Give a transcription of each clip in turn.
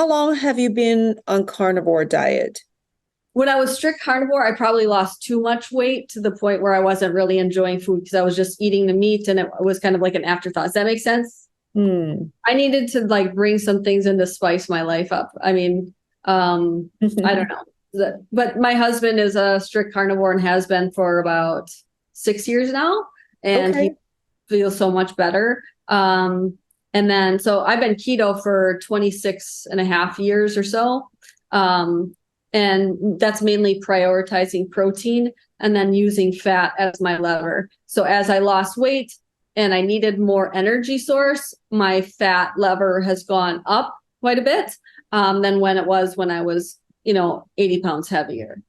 How long have you been on carnivore diet? When I was strict carnivore, I probably lost too much weight to the point where I wasn't really enjoying food because I was just eating the meat and it was kind of like an afterthought. Does that make sense? Hmm. I needed to like bring some things in to spice my life up. I mean, I don't know. But my husband is a strict carnivore and has been for about 6 years now, and he Okay. feels so much better. And then, so I've been keto for 26 and a half years or so. Um, and that's mainly prioritizing protein and then using fat as my lever. So as I lost weight and I needed more energy source, my fat lever has gone up quite a bit than when it was when I was, 80 pounds heavier.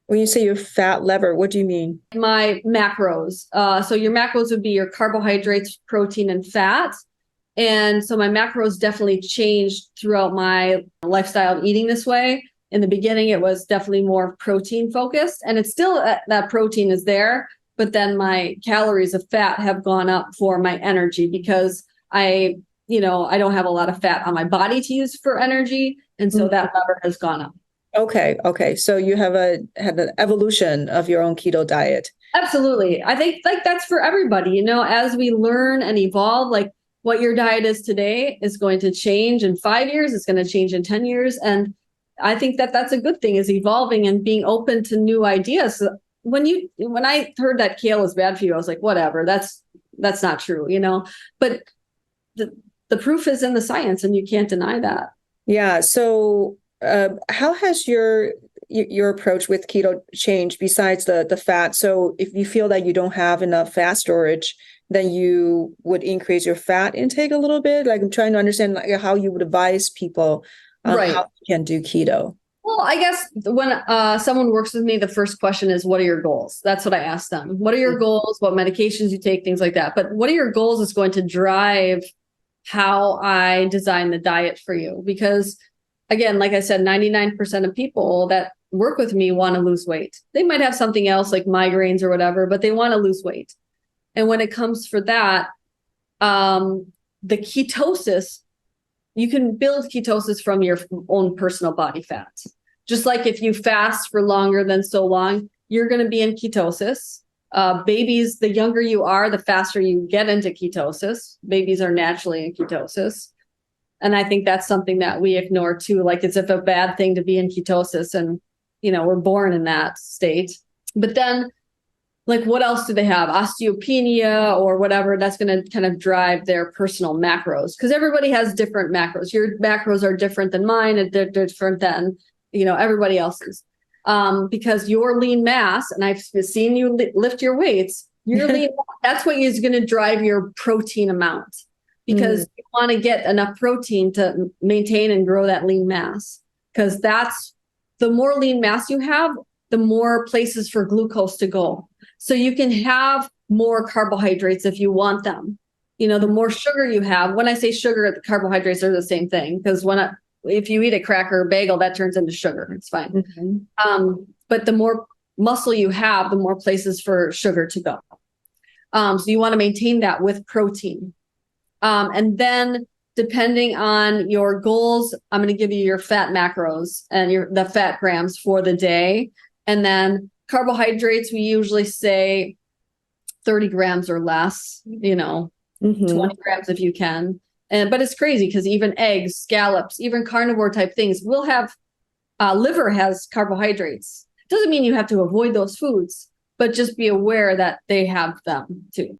When you say your fat lever, what do you mean? My macros. So your macros would be your carbohydrates, protein, and fat. And so my macros definitely changed throughout my lifestyle of eating this way. In the beginning, it was definitely more protein focused, and it's still that protein is there, but then my calories of fat have gone up for my energy because I don't have a lot of fat on my body to use for energy. And so Mhm. that lever has gone up. Okay. Okay. So you have had an evolution of your own keto diet. Absolutely. I think like that's for everybody, as we learn and evolve, like what your diet is today is going to change in 5 years. It's going to change in 10 years. And I think that that's a good thing, is evolving and being open to new ideas. So when I heard that kale is bad for you, I was like, whatever, that's not true. But the, the proof is in the science and you can't deny that. Yeah. So, how has your approach with keto changed besides the fat? So, if you feel that you don't have enough fat storage, then you would increase your fat intake a little bit. Like I'm trying to understand like how you would advise people how Right. they can do keto. Well, I guess when someone works with me, the first question is, what are your goals? That's what I ask them. What are your goals? What medications you take, things like that. But what are your goals is going to drive how I design the diet for you. Because again, like I said, 99% of people that work with me want to lose weight. They might have something else like migraines or whatever, but they want to lose weight. And when it comes for that, the ketosis, you can build ketosis from your own personal body fat. Just like if you fast for longer than so long, you're going to be in ketosis. Babies, the younger you are, the faster you get into ketosis. Babies are naturally in ketosis. And I think that's something that we ignore too. Like it's if a bad thing to be in ketosis and, we're born in that state. But then like what else do they have? Osteopenia or whatever, that's going to kind of drive their personal macros, because everybody has different macros. Your macros are different than mine, and they're different than everybody else's, because your lean mass, and I've seen you lift your weights, your lean that's what is going to drive your protein amount, because you want to get enough protein to maintain and grow that lean mass, because that's the more lean mass you have, the more places for glucose to go. So you can have more carbohydrates if you want them. The more sugar you have, when I say sugar, the carbohydrates are the same thing, because if you eat a cracker or bagel, that turns into sugar. It's fine. But the more muscle you have, the more places for sugar to go. So you want to maintain that with protein. And then depending on your goals, I'm going to give you your fat macros and the fat grams for the day. And then carbohydrates, we usually say 30 grams or less, 20 grams if you can. But it's crazy because even eggs, scallops, even carnivore type things will have, liver has carbohydrates. Doesn't mean you have to avoid those foods, but just be aware that they have them too.